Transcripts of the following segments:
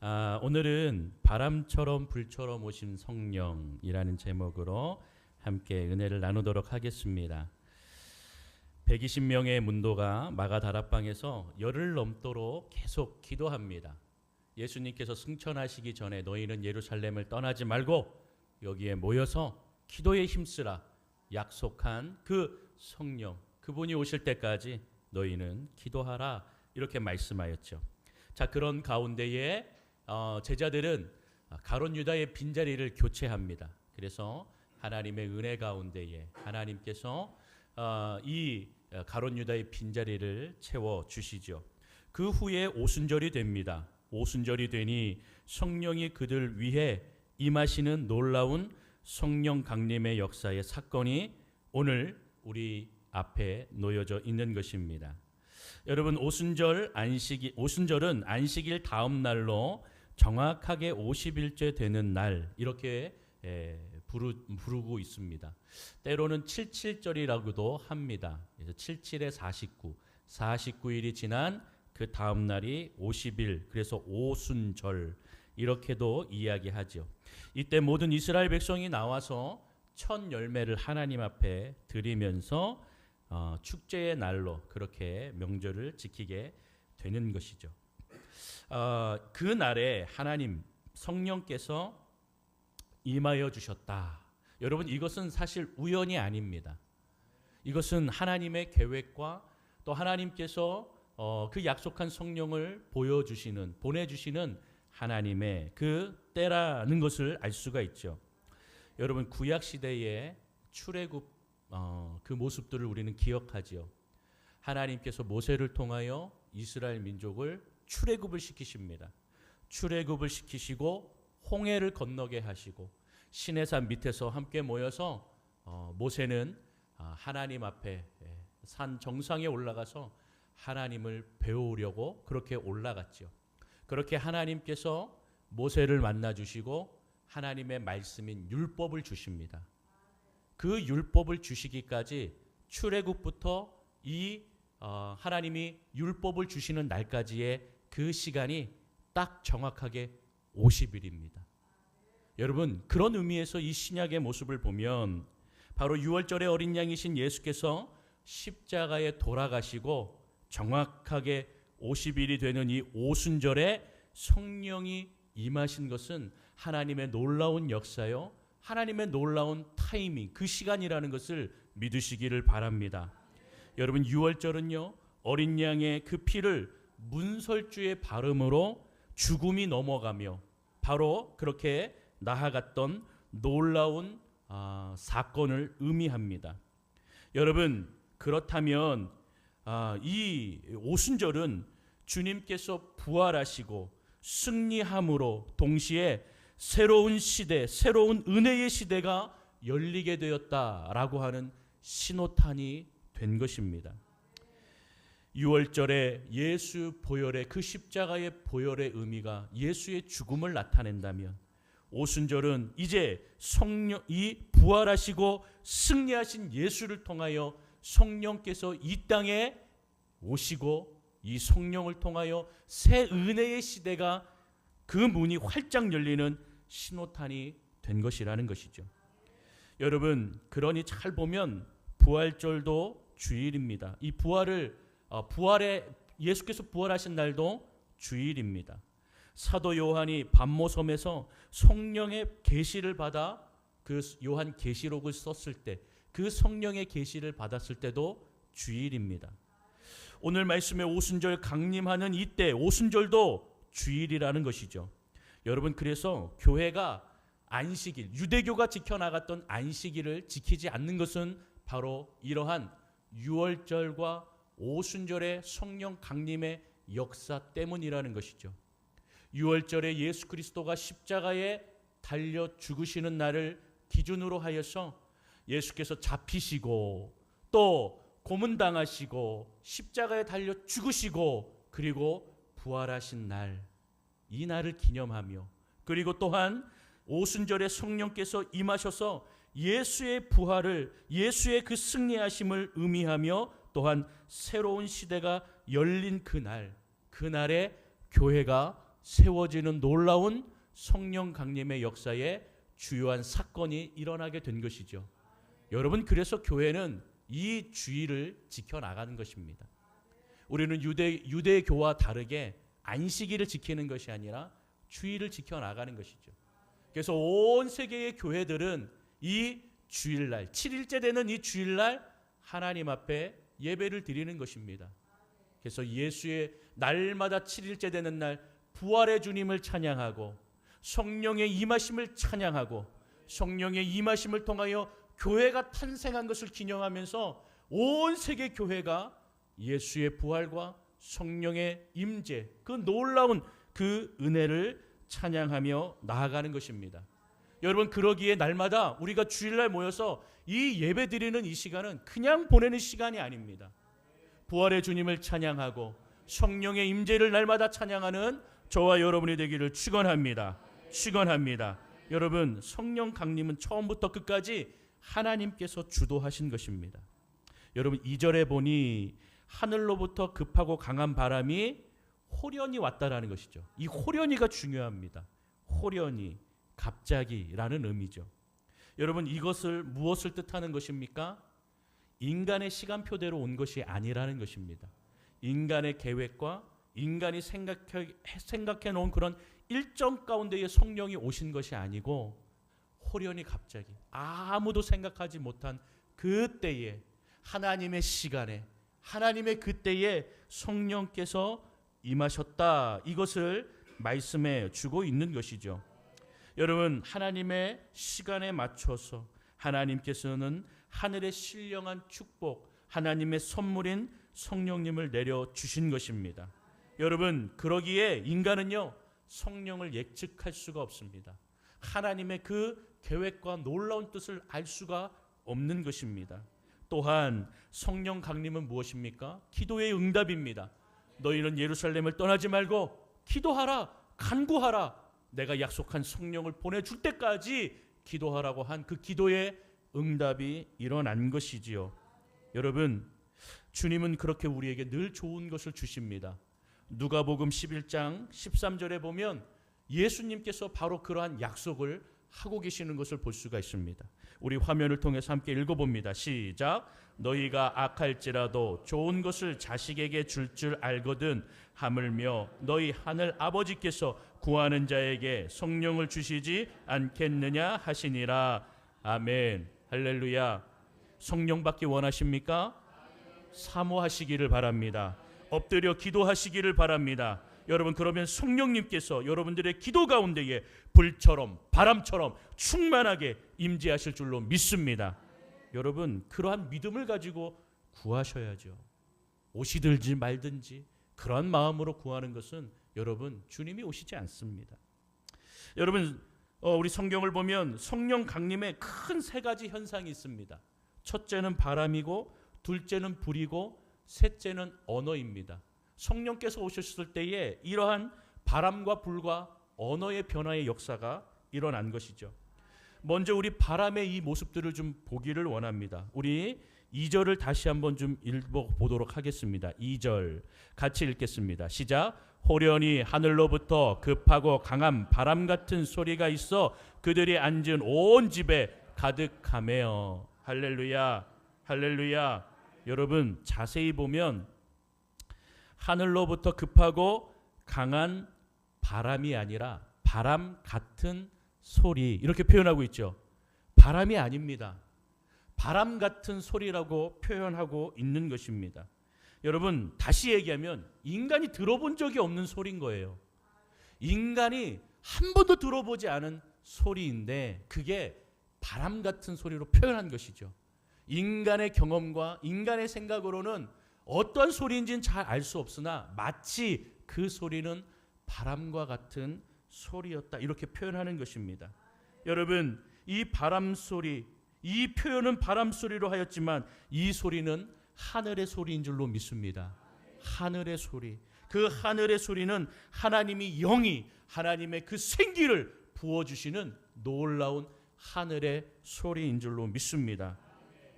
오늘은 바람처럼 불처럼 오신 성령이라는 제목으로 함께 은혜를 나누도록 하겠습니다. 120명의 문도가 마가 다락방에서 열흘 넘도록 계속 기도합니다. 예수님께서 승천하시기 전에 너희는 예루살렘을 떠나지 말고 여기에 모여서 기도에 힘쓰라 약속한 그 성령, 그분이 오실 때까지 너희는 기도하라 이렇게 말씀하였죠. 자, 그런 가운데에 제자들은 가룟 유다의 빈자리를 교체합니다. 그래서 하나님의 은혜 가운데에 하나님께서 이 가룟 유다의 빈자리를 채워 주시죠. 그 후에 오순절이 됩니다. 오순절이 되니 성령이 그들 위해 임하시는 놀라운 성령 강림의 역사의 사건이 오늘 우리 앞에 놓여져 있는 것입니다. 여러분, 오순절은 안식일 다음 날로 정확하게 50일째 되는 날 이렇게 부르고 있습니다. 때로는 77절이라고도 합니다. 그래서 77에 49, 49일이 지난 그 다음 날이 50일, 그래서 오순절 이렇게도 이야기하죠. 이때 모든 이스라엘 백성이 나와서 첫 열매를 하나님 앞에 드리면서 축제의 날로 그렇게 명절을 지키게 되는 것이죠. 그 날에 하나님 성령께서 임하여 주셨다. 여러분, 이것은 사실 우연이 아닙니다. 이것은 하나님의 계획과 또 하나님께서 그 약속한 성령을 보내주시는 하나님의 그 때라는 것을 알 수가 있죠. 여러분, 구약 시대의 출애굽 그 모습들을 우리는 기억하지요. 하나님께서 모세를 통하여 이스라엘 민족을 출애굽을 시키십니다. 출애굽을 시키시고 홍해를 건너게 하시고 시내산 밑에서 함께 모여서 모세는 하나님 앞에 산 정상에 올라가서 하나님을 배우려고 그렇게 올라갔죠. 그렇게 하나님께서 모세를 만나 주시고 하나님의 말씀인 율법을 주십니다. 그 율법을 주시기까지 출애굽부터 이 하나님이 율법을 주시는 날까지의 그 시간이 딱 정확하게 50일입니다. 여러분, 그런 의미에서 이 신약의 모습을 보면 바로 6월절의 어린 양이신 예수께서 십자가에 돌아가시고 정확하게 50일이 되는 이 오순절에 성령이 임하신 것은 하나님의 놀라운 역사요, 하나님의 놀라운 타이밍, 그 시간이라는 것을 믿으시기를 바랍니다. 여러분, 6월절은요 어린 양의 그 피를 문설주의 발음으로 죽음이 넘어가며 바로 그렇게 나아갔던 놀라운 사건을 의미합니다. 여러분, 그렇다면 이 오순절은 주님께서 부활하시고 승리함으로 동시에 새로운 시대, 새로운 은혜의 시대가 열리게 되었다라고 하는 신호탄이 된 것입니다. 6월절에 예수 보혈의 그 십자가의 보혈의 의미가 예수의 죽음을 나타낸다면 오순절은 이제 이 부활하시고 승리하신 예수를 통하여 성령께서 이 땅에 오시고 이 성령을 통하여 새 은혜의 시대가 그 문이 활짝 열리는 신호탄이 된 것이라는 것이죠. 여러분, 그러니 잘 보면 부활절도 주일입니다. 이 부활에 예수께서 부활하신 날도 주일입니다. 사도 요한이 반모섬에서 성령의 계시를 받아 그 요한 계시록을 썼을 때 그 성령의 계시를 받았을 때도 주일입니다. 오늘 말씀에 오순절 강림하는 이때 오순절도 주일이라는 것이죠. 여러분, 그래서 교회가 안식일, 유대교가 지켜나갔던 안식일을 지키지 않는 것은 바로 이러한 6월절과 오순절의 성령 강림의 역사 때문이라는 것이죠. 6월절에 예수 그리스도가 십자가에 달려 죽으시는 날을 기준으로 하여서 예수께서 잡히시고 또 고문당하시고 십자가에 달려 죽으시고 그리고 부활하신 날, 이 날을 기념하며, 그리고 또한 오순절에 성령께서 임하셔서 예수의 부활을, 예수의 그 승리하심을 의미하며 또한 새로운 시대가 열린 그날에 교회가 세워지는 놀라운 성령 강림의 역사에 주요한 사건이 일어나게 된 것이죠. 여러분, 그래서 교회는 이 주의를 지켜나가는 것입니다. 우리는 유대교와 다르게 안식일을 지키는 것이 아니라 주일을 지켜나가는 것이죠. 그래서 온 세계의 교회들은 이 주일날, 7일째 되는 이 주일날 하나님 앞에 예배를 드리는 것입니다. 그래서 예수의 날마다 7일째 되는 날 부활의 주님을 찬양하고 성령의 임하심을 찬양하고 성령의 임하심을 통하여 교회가 탄생한 것을 기념하면서 온 세계 교회가 예수의 부활과 성령의 임재, 그 놀라운 그 은혜를 찬양하며 나아가는 것입니다. 여러분, 그러기에 날마다 우리가 주일날 모여서 이 예배드리는 이 시간은 그냥 보내는 시간이 아닙니다. 부활의 주님을 찬양하고 성령의 임재를 날마다 찬양하는 저와 여러분이 되기를 축원합니다. 축원합니다. 여러분, 성령 강림은 처음부터 끝까지 하나님께서 주도하신 것입니다. 여러분, 2절에 보니 하늘로부터 급하고 강한 바람이 호련히 왔다라는 것이죠. 이 호련히가 중요합니다. 호련히, 갑자기라는 의미죠. 여러분, 이것을 무엇을 뜻하는 것입니까? 인간의 시간표대로 온 것이 아니라는 것입니다. 인간의 계획과 인간이 생각해 놓은 그런 일정 가운데에 성령이 오신 것이 아니고 호련히 갑자기 아무도 생각하지 못한 그때에 하나님의 시간에 하나님의 그때에 성령께서 임하셨다. 이것을 말씀해 주고 있는 것이죠. 여러분, 하나님의 시간에 맞춰서 하나님께서는 하늘의 신령한 축복, 하나님의 선물인 성령님을 내려주신 것입니다. 여러분, 그러기에 인간은요, 성령을 예측할 수가 없습니다. 하나님의 그 계획과 놀라운 뜻을 알 수가 없는 것입니다. 또한 성령 강림은 무엇입니까? 기도의 응답입니다. 너희는 예루살렘을 떠나지 말고 기도하라, 간구하라. 내가 약속한 성령을 보내줄 때까지 기도하라고 한 그 기도의 응답이 일어난 것이지요. 여러분, 주님은 그렇게 우리에게 늘 좋은 것을 주십니다. 누가복음 11장 13절에 보면 예수님께서 바로 그러한 약속을 하고 계시는 것을 볼 수가 있습니다. 우리 화면을 통해서 함께 읽어봅니다. 시작. 너희가 악할지라도 좋은 것을 자식에게 줄 알거든 하물며 너희 하늘 아버지께서 구하는 자에게 성령을 주시지 않겠느냐 하시니라. 아멘. 할렐루야. 성령 받기 원하십니까? 사모하시기를 바랍니다. 엎드려 기도하시기를 바랍니다. 여러분, 그러면 성령님께서 여러분들의 기도 가운데에 불처럼 바람처럼 충만하게 임재하실 줄로 믿습니다. 여러분, 그러한 믿음을 가지고 구하셔야죠. 옷이 들지 말든지 그러한 마음으로 구하는 것은 여러분, 주님이 오시지 않습니다. 여러분, 우리 성경을 보면 성령 강림에 큰 세 가지 현상이 있습니다. 첫째는 바람이고, 둘째는 불이고, 셋째는 언어입니다. 성령께서 오셨을 때에 이러한 바람과 불과 언어의 변화의 역사가 일어난 것이죠. 먼저 우리 바람의 이 모습들을 좀 보기를 원합니다. 우리 2절을 다시 한번 좀 읽어보도록 하겠습니다. 2절 같이 읽겠습니다. 시작. 호련히 하늘로부터 급하고 강한 바람 같은 소리가 있어 그들이 앉은 온 집에 가득하며. 할렐루야, 할렐루야. 여러분, 자세히 보면 하늘로부터 급하고 강한 바람이 아니라 바람 같은 소리, 이렇게 표현하고 있죠. 바람이 아닙니다. 바람 같은 소리라고 표현하고 있는 것입니다. 여러분, 다시 얘기하면 인간이 들어본 적이 없는 소리인 거예요. 인간이 한 번도 들어보지 않은 소리인데 그게 바람 같은 소리로 표현한 것이죠. 인간의 경험과 인간의 생각으로는 어떤 소리인지는 잘 알 수 없으나 마치 그 소리는 바람과 같은 소리였다, 이렇게 표현하는 것입니다. 여러분, 이 바람 소리, 이 표현은 바람 소리로 하였지만 이 소리는 하늘의 소리인 줄로 믿습니다. 하늘의 소리. 그 하늘의 소리는 하나님이 영이 하나님의 그 생기를 부어주시는 놀라운 하늘의 소리인 줄로 믿습니다.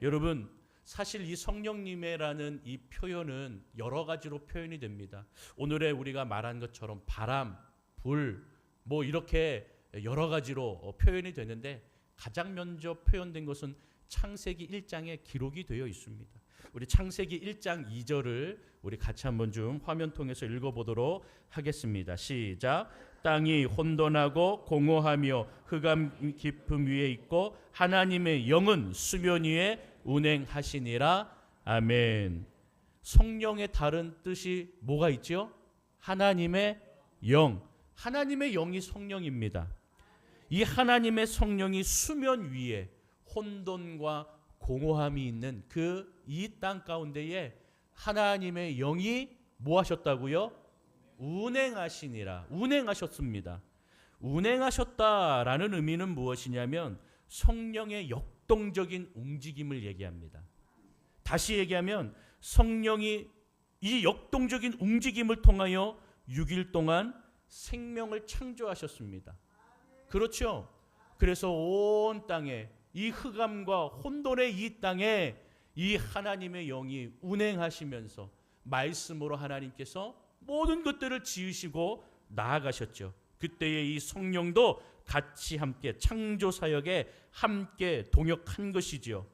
여러분, 사실 이 성령님이라는 이 표현은 여러 가지로 표현이 됩니다. 오늘의 우리가 말한 것처럼 바람, 불, 뭐 이렇게 여러 가지로 표현이 되는데 가장 먼저 표현된 것은 창세기 1장에 기록이 되어 있습니다. 우리 창세기 1장 2절을 우리 같이 한번 좀 화면 통해서 읽어보도록 하겠습니다. 시작. 땅이 혼돈하고 공허하며 흑암 깊음 위에 있고 하나님의 영은 수면 위에 운행하시니라. 아멘. 성령의 다른 뜻이 뭐가 있죠? 하나님의 영. 하나님의 영이 성령입니다. 이 하나님의 성령이 수면 위에 혼돈과 공허함이 있는 그 이 땅 가운데에 하나님의 영이 뭐 하셨다고요? 운행하시니라. 운행하셨습니다. 운행하셨다라는 의미는 무엇이냐면 성령의 역동적인 움직임을 얘기합니다. 다시 얘기하면 성령이 이 역동적인 움직임을 통하여 6일 동안 생명을 창조하셨습니다. 그렇죠? 그래서 온 땅에 이 흑암과 혼돈의 이 땅에 이 하나님의 영이 운행하시면서 말씀으로 하나님께서 모든 것들을 지으시고 나아가셨죠. 그때의 이 성령도 같이 함께 창조 사역에 함께 동역한 것이죠.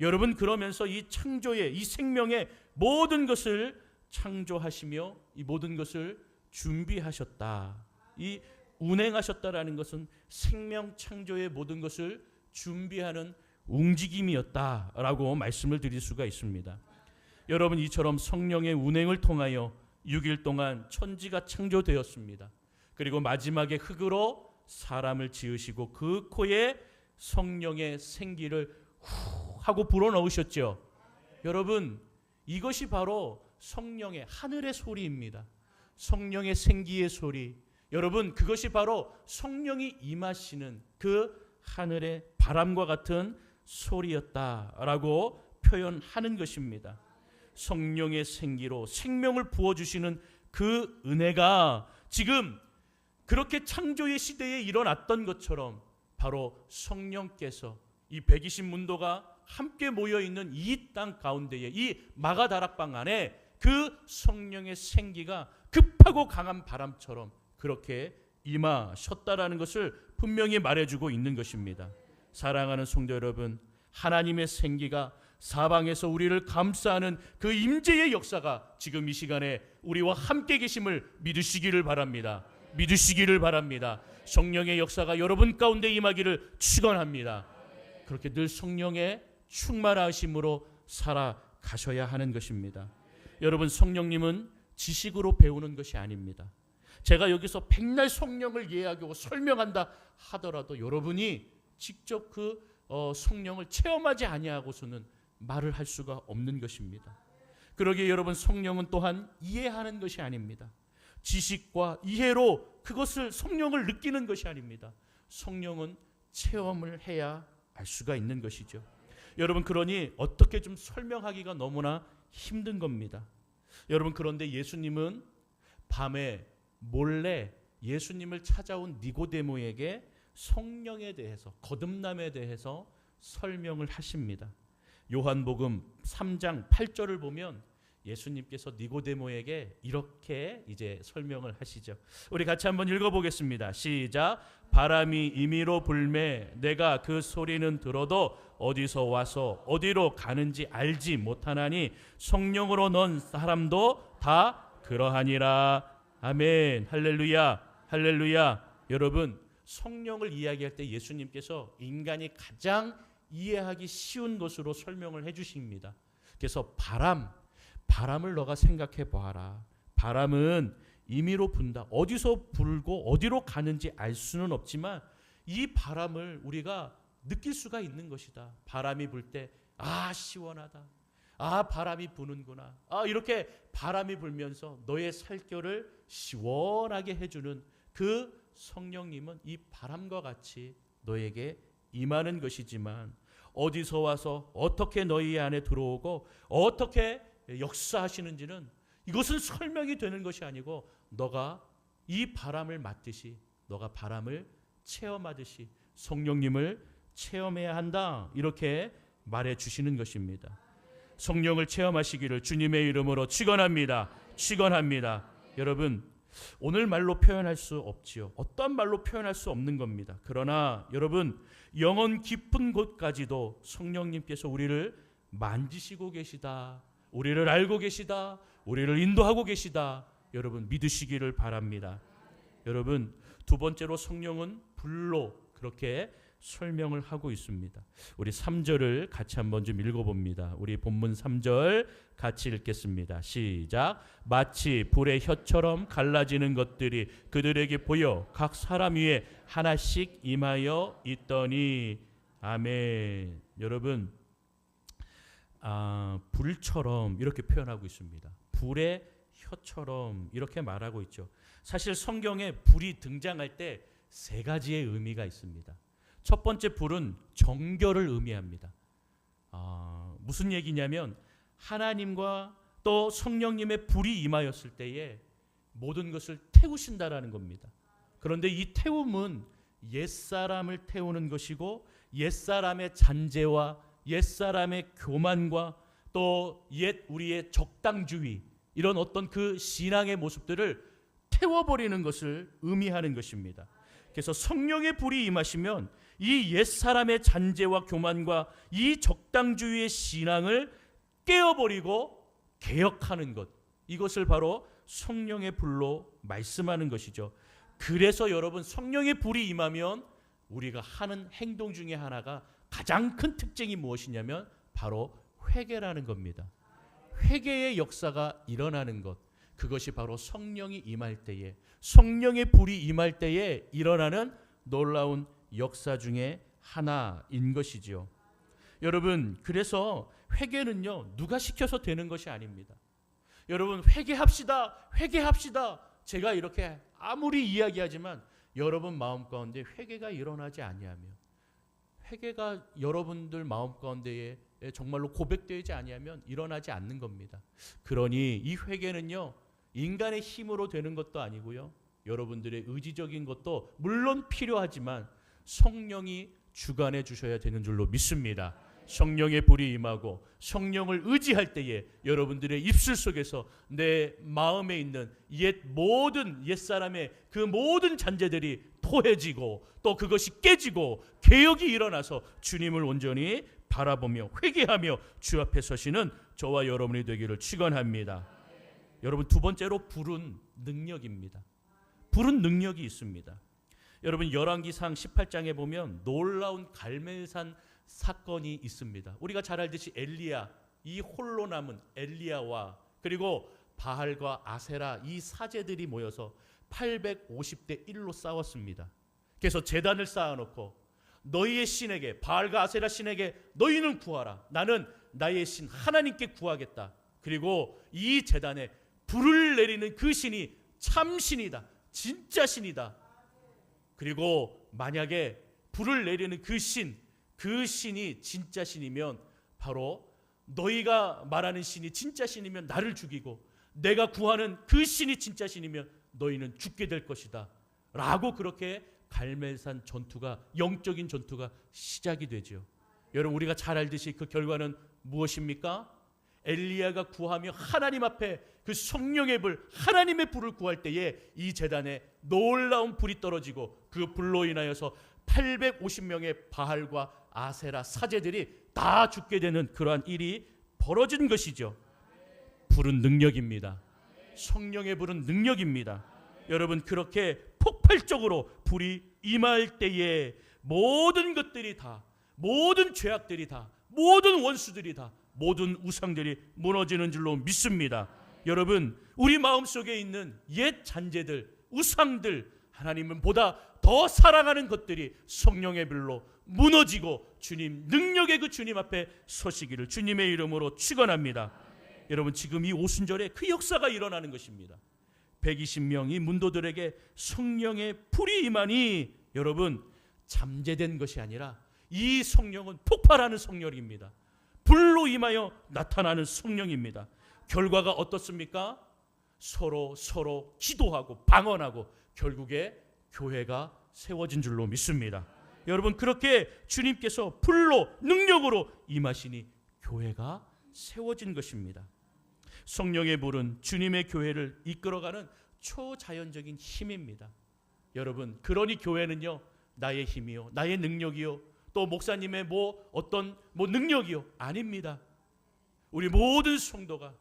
여러분, 그러면서 이 창조의 이 생명의 모든 것을 창조하시며 이 모든 것을 준비하셨다. 이 운행하셨다라는 것은 생명 창조의 모든 것을 준비하는 움직임이었다라고 말씀을 드릴 수가 있습니다. 여러분, 이처럼 성령의 운행을 통하여 6일 동안 천지가 창조되었습니다. 그리고 마지막에 흙으로 사람을 지으시고 그 코에 성령의 생기를 후 하고 불어넣으셨죠. 여러분, 이것이 바로 성령의 하늘의 소리입니다. 성령의 생기의 소리. 여러분, 그것이 바로 성령이 임하시는 그 하늘의 바람과 같은 소리였다라고 표현하는 것입니다. 성령의 생기로 생명을 부어주시는 그 은혜가 지금 그렇게 창조의 시대에 일어났던 것처럼 바로 성령께서 이 120문도가 함께 모여있는 이 땅 가운데에 이 마가다락방 안에 그 성령의 생기가 급하고 강한 바람처럼 그렇게 임하셨다라는 것을 분명히 말해주고 있는 것입니다. 사랑하는 성도 여러분, 하나님의 생기가 사방에서 우리를 감싸는 그 임재의 역사가 지금 이 시간에 우리와 함께 계심을 믿으시기를 바랍니다. 믿으시기를 바랍니다. 성령의 역사가 여러분 가운데 임하기를 축원합니다. 그렇게 늘 성령의 충만하심으로 살아가셔야 하는 것입니다. 여러분, 성령님은 지식으로 배우는 것이 아닙니다. 제가 여기서 백날 성령을 이야기하고 설명한다 하더라도 여러분이 직접 그 성령을 체험하지 아니하고서는 말을 할 수가 없는 것입니다. 그러기에 여러분, 성령은 또한 이해하는 것이 아닙니다. 지식과 이해로 그것을 성령을 느끼는 것이 아닙니다. 성령은 체험을 해야 알 수가 있는 것이죠. 여러분, 그러니 어떻게 좀 설명하기가 너무나 힘든 겁니다. 여러분, 그런데 예수님은 밤에 몰래 예수님을 찾아온 니고데모에게 성령에 대해서, 거듭남에 대해서 설명을 하십니다. 요한복음 3장 8절을 보면 예수님께서 니고데모에게 이렇게 이제 설명을 하시죠. 우리 같이 한번 읽어보겠습니다. 시작. 바람이 임의로 불매 내가 그 소리는 들어도 어디서 와서 어디로 가는지 알지 못하나니 성령으로 넣은 사람도 다 그러하니라. 아멘. 할렐루야. 할렐루야. 여러분, 성령을 이야기할 때 예수님께서 인간이 가장 이해하기 쉬운 것으로 설명을 해주십니다. 그래서 바람을 너가 생각해 보아라. 바람은 임의로 분다. 어디서 불고 어디로 가는지 알 수는 없지만 이 바람을 우리가 느낄 수가 있는 것이다. 바람이 불 때 시원하다. 바람이 부는구나. 이렇게 바람이 불면서 너의 살결을 시원하게 해주는 그 성령님은 이 바람과 같이 너에게 임하는 것이지만 어디서 와서 어떻게 너희 안에 들어오고 어떻게 역사하시는지는 이것은 설명이 되는 것이 아니고 너가 이 바람을 맡듯이, 너가 바람을 체험하듯이 성령님을 체험해야 한다. 이렇게 말해 주시는 것입니다. 성령을 체험하시기를 주님의 이름으로 축원합니다. 축원합니다. 여러분, 오늘 말로 표현할 수 없지요. 어떠한 말로 표현할 수 없는 겁니다. 그러나 여러분, 영혼 깊은 곳까지도 성령님께서 우리를 만지시고 계시다, 우리를 알고 계시다, 우리를 인도하고 계시다, 여러분 믿으시기를 바랍니다. 여러분, 두 번째로 성령은 불로 그렇게 설명을 하고 있습니다. 우리 3절을 같이 한번 좀 읽어봅니다. 우리 본문 3절 같이 읽겠습니다. 시작. 마치 불의 혀처럼 갈라지는 것들이 그들에게 보여 각 사람 위에 하나씩 임하여 있더니. 아멘. 여러분, 불처럼 이렇게 표현하고 있습니다. 불의 혀처럼 이렇게 말하고 있죠. 사실 성경에 불이 등장할 때 세 가지의 의미가 있습니다. 첫 번째 불은 정결을 의미합니다. 무슨 얘기냐면 하나님과 또 성령님의 불이 임하였을 때에 모든 것을 태우신다라는 겁니다. 그런데 이 태움은 옛사람을 태우는 것이고 옛사람의 잔재와 옛사람의 교만과 또 옛 우리의 적당주의, 이런 어떤 그 신앙의 모습들을 태워버리는 것을 의미하는 것입니다. 그래서 성령의 불이 임하시면 이 옛사람의 잔재와 교만과 이 적당주의의 신앙을 깨어버리고 개혁하는 것, 이것을 바로 성령의 불로 말씀하는 것이죠. 그래서 여러분, 성령의 불이 임하면 우리가 하는 행동 중에 하나가 가장 큰 특징이 무엇이냐면 바로 회개라는 겁니다. 회개의 역사가 일어나는 것, 그것이 바로 성령이 임할 때에, 성령의 불이 임할 때에 일어나는 놀라운 역사 중에 하나인 것이지요. 여러분, 그래서 회개는요, 누가 시켜서 되는 것이 아닙니다. 여러분, 회개합시다, 회개합시다. 제가 이렇게 아무리 이야기하지만 여러분 마음 가운데 회개가 일어나지 아니하면, 회개가 여러분들 마음 가운데에 정말로 고백되지 아니하면 일어나지 않는 겁니다. 그러니 이 회개는요, 인간의 힘으로 되는 것도 아니고요, 여러분들의 의지적인 것도 물론 필요하지만 성령이 주관해 주셔야 되는 줄로 믿습니다. 성령의 불이 임하고 성령을 의지할 때에 여러분들의 입술 속에서 내 마음에 있는 옛사람의 그 모든 잔재들이 토해지고 또 그것이 깨지고 개혁이 일어나서 주님을 온전히 바라보며 회개하며 주 앞에 서시는 저와 여러분이 되기를 축원합니다. 여러분, 두 번째로 불은 능력입니다. 불은 능력이 있습니다. 여러분, 열왕기상 18장에 보면 놀라운 갈멜산 사건이 있습니다. 우리가 잘 알듯이 엘리야, 이 홀로 남은 엘리야와 그리고 바알과 아세라, 이 사제들이 모여서 850대 1로 싸웠습니다. 그래서 제단을 쌓아놓고 너희의 신에게, 바알과 아세라 신에게 너희는 구하라, 나는 나의 신 하나님께 구하겠다. 그리고 이 제단에 불을 내리는 그 신이 참신이다, 진짜 신이다. 그리고 만약에 불을 내리는 그 신이 진짜 신이면 바로 너희가 말하는 신이 진짜 신이면 나를 죽이고, 내가 구하는 그 신이 진짜 신이면 너희는 죽게 될 것이다 라고, 그렇게 갈멜산 전투가, 영적인 전투가 시작이 되죠. 여러분, 우리가 잘 알듯이 그 결과는 무엇입니까? 엘리야가 구하며 하나님 앞에 그 성령의 불, 하나님의 불을 구할 때에 이 제단에 놀라운 불이 떨어지고 그 불로 인하여서 850명의 바알과 아세라 사제들이 다 죽게 되는 그러한 일이 벌어진 것이죠. 불은 능력입니다. 성령의 불은 능력입니다. 여러분, 그렇게 폭발적으로 불이 임할 때에 모든 것들이 다, 모든 죄악들이 다, 모든 원수들이 다, 모든 우상들이 무너지는 줄로 믿습니다. 여러분, 우리 마음속에 있는 옛 잔재들, 우상들, 하나님은 보다 더 사랑하는 것들이 성령의 불로 무너지고 주님, 능력의 그 주님 앞에 서시기를 주님의 이름으로 축원합니다. 여러분, 지금 이 오순절에 그 역사가 일어나는 것입니다. 120명이 문도들에게 성령의 불이 임하니, 여러분, 잠재된 것이 아니라 이 성령은 폭발하는 성령입니다. 불로 임하여 나타나는 성령입니다. 결과가 어떻습니까? 서로 기도하고 방언하고 결국에 교회가 세워진 줄로 믿습니다. 여러분, 그렇게 주님께서 불로 능력으로 임하시니 교회가 세워진 것입니다. 성령의 불은 주님의 교회를 이끌어가는 초자연적인 힘입니다. 여러분, 그러니 교회는요, 나의 힘이요, 나의 능력이요, 또 목사님의 어떤 능력이요, 아닙니다. 우리 모든 성도가,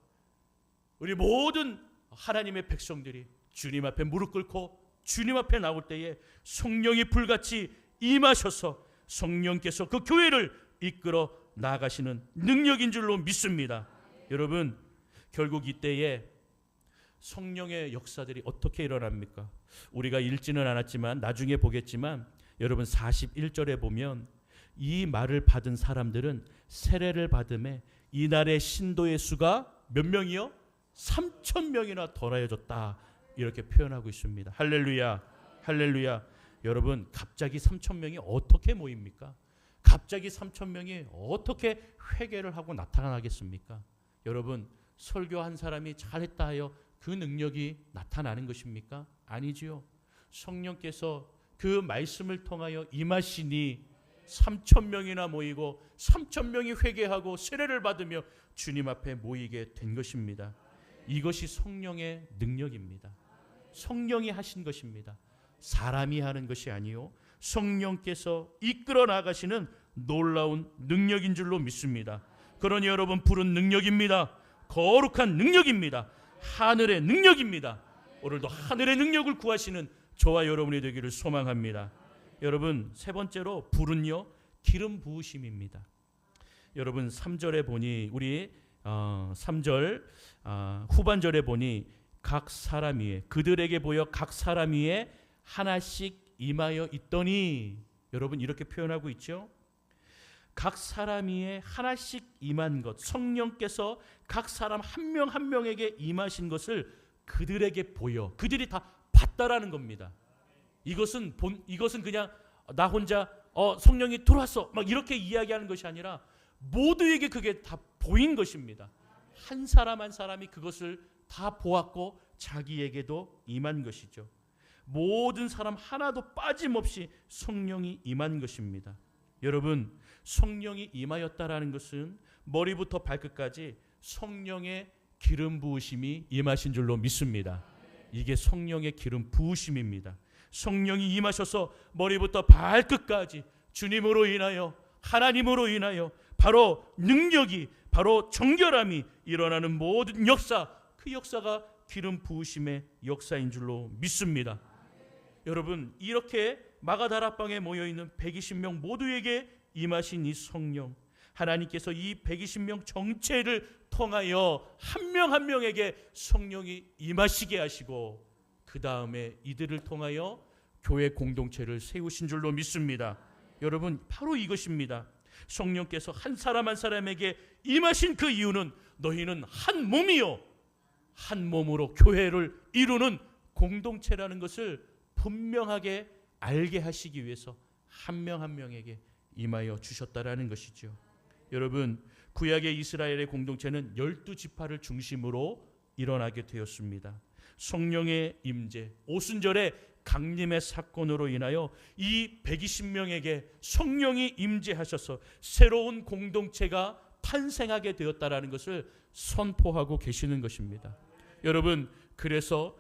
우리 모든 하나님의 백성들이 주님 앞에 무릎 꿇고 주님 앞에 나올 때에 성령이 불같이 임하셔서 성령께서 그 교회를 이끌어 나가시는 능력인 줄로 믿습니다. 여러분, 결국 이때에 성령의 역사들이 어떻게 일어납니까? 우리가 읽지는 않았지만 나중에 보겠지만, 여러분 41절에 보면 이 말을 받은 사람들은 세례를 받음에 이날의 신도의 수가 몇 명이요? 3,000명이나 더하여졌다, 이렇게 표현하고 있습니다. 할렐루야, 할렐루야. 여러분, 갑자기 3,000명이 어떻게 모입니까? 갑자기 3,000명이 어떻게 회개를 하고 나타나겠습니까? 여러분, 설교한 사람이 잘했다 하여 그 능력이 나타나는 것입니까? 아니지요. 성령께서 그 말씀을 통하여 임하시니 3,000명이나 모이고 3,000명이 회개하고 세례를 받으며 주님 앞에 모이게 된 것입니다. 이것이 성령의 능력입니다. 성령이 하신 것입니다. 사람이 하는 것이 아니요, 성령께서 이끌어 나가시는 놀라운 능력인 줄로 믿습니다. 그러니 여러분, 푸른 능력입니다. 거룩한 능력입니다. 하늘의 능력입니다. 오늘도 하늘의 능력을 구하시는 저와 여러분이 되기를 소망합니다. 여러분, 세 번째로 불은요, 기름 부으심입니다. 여러분 3절에 보니, 우리 3절 후반절에 보니 각 사람 위에, 그들에게 보여 각 사람 위에 하나씩 임하여 있더니, 여러분 이렇게 표현하고 있죠. 각 사람 위에 하나씩 임한 것, 성령께서 각 사람 한 명 한 명에게 임하신 것을 그들에게 보여, 그들이 다 봤다라는 겁니다. 이것은 그냥 나 혼자 성령이 들어왔어 막 이렇게 이야기하는 것이 아니라 모두에게 그게 다 보인 것입니다. 한 사람 한 사람이 그것을 다 보았고 자기에게도 임한 것이죠. 모든 사람 하나도 빠짐없이 성령이 임한 것입니다. 여러분, 성령이 임하였다라는 것은 머리부터 발끝까지 성령의 기름 부으심이 임하신 줄로 믿습니다. 이게 성령의 기름 부으심입니다. 성령이 임하셔서 머리부터 발끝까지 주님으로 인하여, 하나님으로 인하여 바로 능력이, 바로 정결함이 일어나는 모든 역사, 그 역사가 기름 부으심의 역사인 줄로 믿습니다. 여러분, 이렇게 마가다락방에 모여있는 120명 모두에게 임하신 이 성령, 하나님께서 이 120명 전체를 통하여 한 명 한 명에게 성령이 임하시게 하시고, 그 다음에 이들을 통하여 교회 공동체를 세우신 줄로 믿습니다. 여러분, 바로 이것입니다. 성령께서 한 사람 한 사람에게 임하신 그 이유는 너희는 한 몸이요, 한 몸으로 교회를 이루는 공동체라는 것을 분명하게 알게 하시기 위해서 한 명 한 명에게 임하여 주셨다라는 것이죠. 여러분, 구약의 이스라엘의 공동체는 12지파를 중심으로 일어나게 되었습니다. 성령의 임재, 오순절의 강림의 사건으로 인하여 이 120명에게 성령이 임재하셔서 새로운 공동체가 탄생하게 되었다라는 것을 선포하고 계시는 것입니다. 여러분, 그래서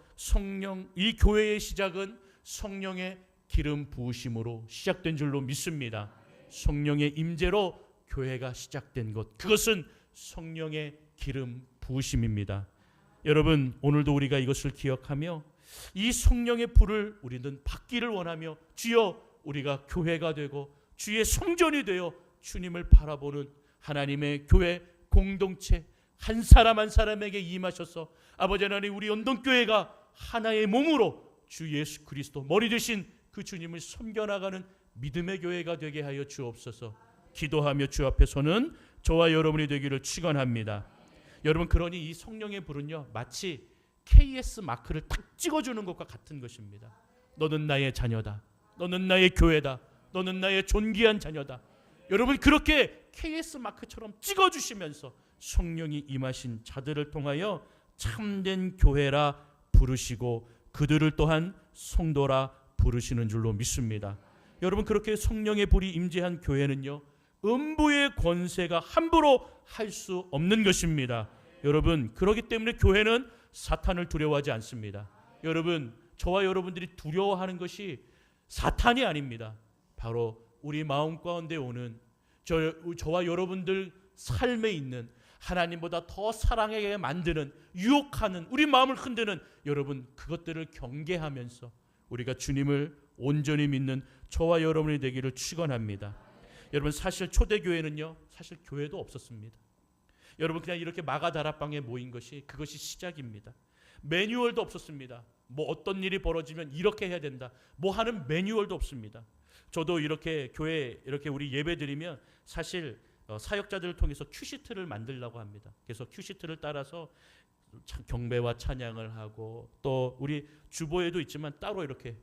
이 교회의 시작은 성령의 기름 부으심으로 시작된 줄로 믿습니다. 성령의 임재로 교회가 시작된 것, 그것은 성령의 기름 부으심입니다. 여러분, 오늘도 우리가 이것을 기억하며 이 성령의 불을 우리는 받기를 원하며, 주여 우리가 교회가 되고 주의 성전이 되어 주님을 바라보는 하나님의 교회 공동체 한 사람 한 사람에게 임하셔서 아버지 하나님, 우리 연동교회가 하나의 몸으로 주 예수 그리스도 머리 되신 그 주님을 섬겨나가는 믿음의 교회가 되게 하여 주옵소서. 기도하며 주 앞에 서는 저와 여러분이 되기를 축원합니다. 여러분, 그러니 이 성령의 불은요, 마치 KS 마크를 딱 찍어주는 것과 같은 것입니다. 너는 나의 자녀다, 너는 나의 교회다, 너는 나의 존귀한 자녀다. 여러분, 그렇게 KS 마크처럼 찍어주시면서 성령이 임하신 자들을 통하여 참된 교회라 부르시고 그들을 또한 성도라 부르시는 줄로 믿습니다. 여러분, 그렇게 성령의 불이 임재한 교회는요, 음부의 권세가 함부로 할 수 없는 것입니다. 여러분, 그렇기 때문에 교회는 사탄을 두려워하지 않습니다. 여러분, 저와 여러분들이 두려워하는 것이 사탄이 아닙니다. 바로 우리 마음 가운데 오는 저와 여러분들 삶에 있는 하나님보다 더 사랑하게 만드는, 유혹하는, 우리 마음을 흔드는, 여러분, 그것들을 경계하면서 우리가 주님을 온전히 믿는 저와 여러분이 되기를 축원합니다. 여러분, 사실 초대교회는요, 사실 교회도 없었습니다. 여러분, 그냥 이렇게 마가 다락방에 모인 것이, 그것이 시작입니다. 매뉴얼도 없었습니다. 뭐 어떤 일이 벌어지면 이렇게 해야 된다, 뭐 하는 매뉴얼도 없습니다. 저도 이렇게 교회 이렇게 우리 예배 드리면 사실 사역자들을 통해서 큐시트를 만들려고 합니다. 그래서 큐시트를 따라서 경배와 찬양을 하고, 또 우리 주보에도 있지만 따로 이렇게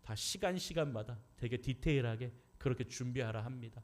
다 시간마다 되게 디테일하게 그렇게 준비하라 합니다.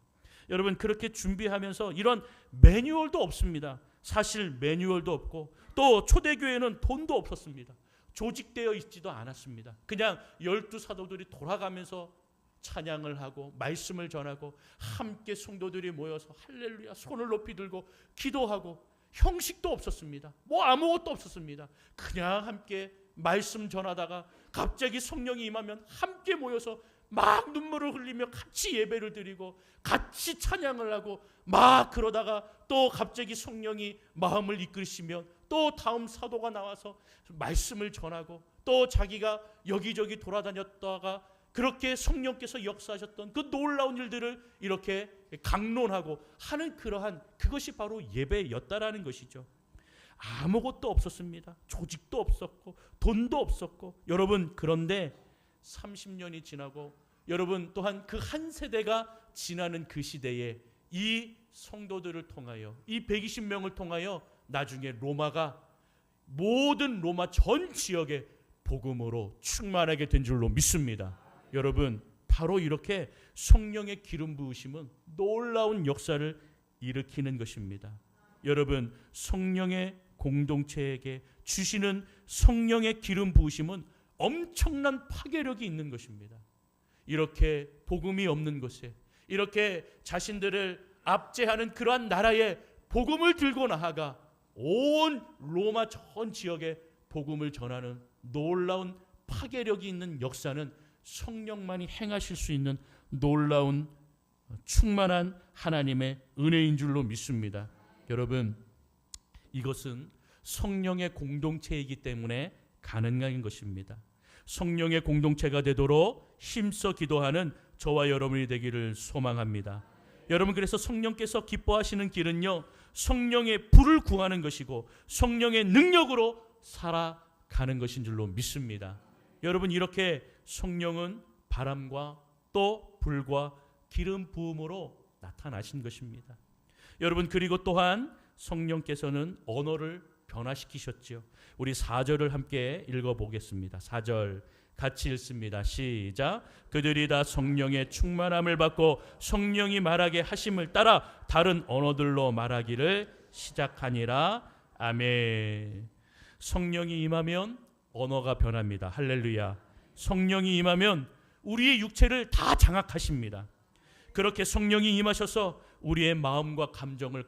여러분, 그렇게 준비하면서 이런 매뉴얼도 없습니다. 사실 매뉴얼도 없고, 또 초대교회는 돈도 없었습니다. 조직되어 있지도 않았습니다. 그냥 12사도들이 돌아가면서 찬양을 하고 말씀을 전하고 함께 성도들이 모여서 할렐루야 손을 높이 들고 기도하고, 형식도 없었습니다. 뭐 아무것도 없었습니다. 그냥 함께 말씀 전하다가 갑자기 성령이 임하면 함께 모여서 막 눈물을 흘리며 같이 예배를 드리고 같이 찬양을 하고, 막 그러다가 또 갑자기 성령이 마음을 이끌시면 또 다음 사도가 나와서 말씀을 전하고, 또 자기가 여기저기 돌아다녔다가 그렇게 성령께서 역사하셨던 그 놀라운 일들을 이렇게 강론하고 하는, 그러한 그것이 바로 예배였다라는 것이죠. 아무것도 없었습니다. 조직도 없었고 돈도 없었고. 여러분, 그런데 30년이 지나고, 여러분 또한 그 한 세대가 지나는 그 시대에 이 성도들을 통하여, 이 120명을 통하여 나중에 로마가, 모든 로마 전 지역에 복음으로 충만하게 된 줄로 믿습니다. 여러분, 바로 이렇게 성령의 기름 부으심은 놀라운 역사를 일으키는 것입니다. 여러분, 성령의 공동체에게 주시는 성령의 기름 부으심은 엄청난 파괴력이 있는 것입니다. 이렇게 복음이 없는 곳에, 이렇게 자신들을 압제하는 그러한 나라에 복음을 들고 나아가 온 로마 전 지역에 복음을 전하는 놀라운 파괴력이 있는 역사는 성령만이 행하실 수 있는 놀라운 충만한 하나님의 은혜인 줄로 믿습니다. 여러분, 이것은 성령의 공동체이기 때문에 가능한 것입니다. 성령의 공동체가 되도록 힘써 기도하는 저와 여러분이 되기를 소망합니다. 여러분, 그래서 성령께서 기뻐하시는 길은요, 성령의 불을 구하는 것이고 성령의 능력으로 살아가는 것인 줄로 믿습니다. 여러분, 이렇게 성령은 바람과 또 불과 기름 부음으로 나타나신 것입니다. 여러분, 그리고 또한 성령께서는 언어를 변화시키셨죠. 우리 4절을 함께 읽어보겠습니다. 4절 같이 읽습니다. 시작. 그들이 다 성령의 충만함을 받고 성령이 말하게 하심을 따라 다른 언어들로 말하기를 시작하니라. 아멘. 성령이 임하면 언어가 변합니다. 할렐루야. 성령이 임하면 우리의 육체를 다 장악하십니다. 그렇게 성령이 임하셔서 우리의 마음과 감정을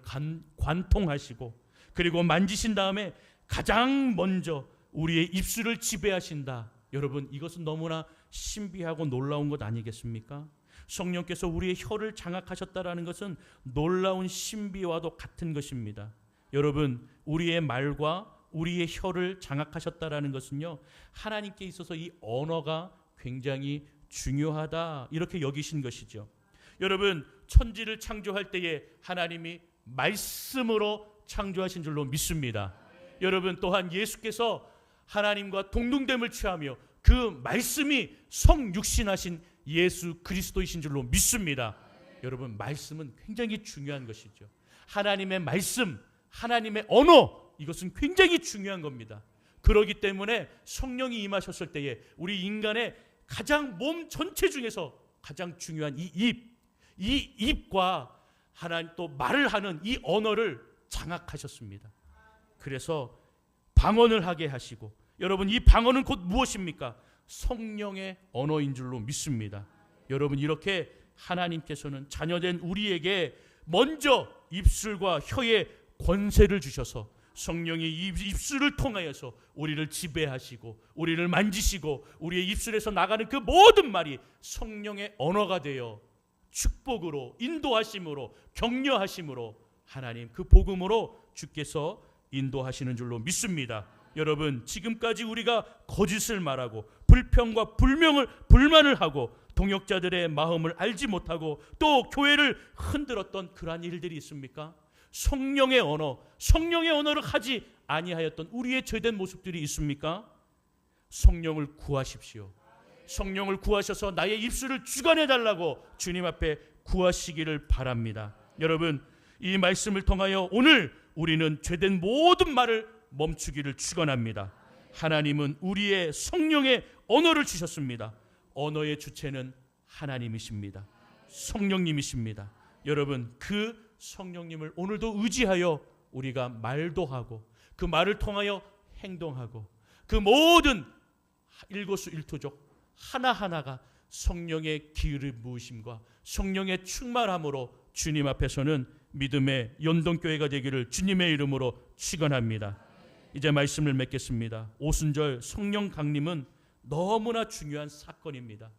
관통하시고, 그리고 만지신 다음에 가장 먼저 우리의 입술을 지배하신다. 여러분, 이것은 너무나 신비하고 놀라운 것 아니겠습니까? 성령께서 우리의 혀를 장악하셨다라는 것은 놀라운 신비와도 같은 것입니다. 여러분, 우리의 말과 우리의 혀를 장악하셨다라는 것은요, 하나님께 있어서 이 언어가 굉장히 중요하다, 이렇게 여기신 것이죠. 여러분, 천지를 창조할 때에 하나님이 말씀으로 창조하신 줄로 믿습니다. 여러분, 또한 예수께서 하나님과 동등됨을 취하며 그 말씀이 성육신하신 예수 그리스도이신 줄로 믿습니다. 여러분, 말씀은 굉장히 중요한 것이죠. 하나님의 말씀, 하나님의 언어, 이것은 굉장히 중요한 겁니다. 그렇기 때문에 성령이 임하셨을 때에 우리 인간의 가장 몸 전체 중에서 가장 중요한 이 입과 하나님 또 말을 하는 이 언어를 장악하셨습니다. 그래서 방언을 하게 하시고, 여러분, 이 방언은 곧 무엇입니까? 성령의 언어인 줄로 믿습니다. 여러분, 이렇게 하나님께서는 자녀된 우리에게 먼저 입술과 혀에 권세를 주셔서 성령이 입술을 통하여서 우리를 지배하시고 우리를 만지시고 우리의 입술에서 나가는 그 모든 말이 성령의 언어가 되어 축복으로, 인도하심으로, 격려하심으로 하나님 그 복음으로 주께서 인도하시는 줄로 믿습니다. 여러분, 지금까지 우리가 거짓을 말하고 불평과 불만을 하고 동역자들의 마음을 알지 못하고 또 교회를 흔들었던 그러한 일들이 있습니까? 성령의 언어를 하지 아니하였던 우리의 죄된 모습들이 있습니까? 성령을 구하십시오. 성령을 구하셔서 나의 입술을 주관해 달라고 주님 앞에 구하시기를 바랍니다. 여러분, 이 말씀을 통하여 오늘 우리는 죄된 모든 말을 멈추기를 축원합니다. 하나님은 우리의 성령의 언어를 주셨습니다. 언어의 주체는 하나님이십니다. 성령님이십니다. 여러분, 그 성령님을 오늘도 의지하여 우리가 말도 하고 그 말을 통하여 행동하고 그 모든 일거수일투족 하나하나가 성령의 기름 부으심과 성령의 충만함으로 주님 앞에서는 믿음의 연동교회가 되기를 주님의 이름으로 축원합니다. 이제 말씀을 맺겠습니다. 오순절 성령 강림은 너무나 중요한 사건입니다.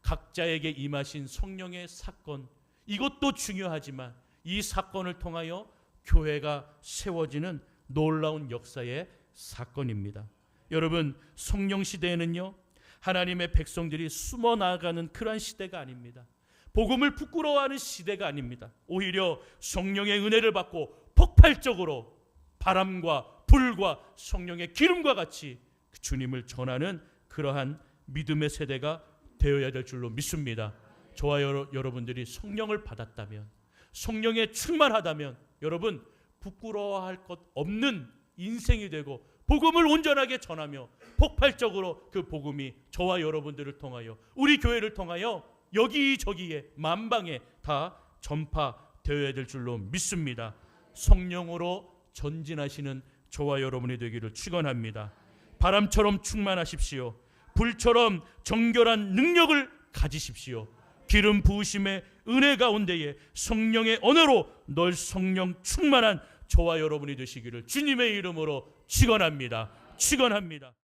각자에게 임하신 성령의 사건, 이것도 중요하지만 이 사건을 통하여 교회가 세워지는 놀라운 역사의 사건입니다. 여러분, 성령 시대에는요, 하나님의 백성들이 숨어 나가는 그러한 시대가 아닙니다. 복음을 부끄러워하는 시대가 아닙니다. 오히려 성령의 은혜를 받고 폭발적으로 바람과 불과 성령의 기름과 같이 주님을 전하는 그러한 믿음의 세대가 되어야 될 줄로 믿습니다. 저와 여러분들이 성령을 받았다면, 성령에 충만하다면 여러분 부끄러워할 것 없는 인생이 되고 복음을 온전하게 전하며 폭발적으로 그 복음이 저와 여러분들을 통하여 우리 교회를 통하여 여기저기에 만방에 다 전파되어야 될 줄로 믿습니다. 성령으로 전진하시는 저와 여러분이 되기를 축원합니다. 바람처럼 충만하십시오. 불처럼 정결한 능력을 가지십시오. 기름 부으심의 은혜 가운데에 성령의 언어로 널 성령 충만한 저와 여러분이 되시기를 주님의 이름으로 축원합니다. 축원합니다.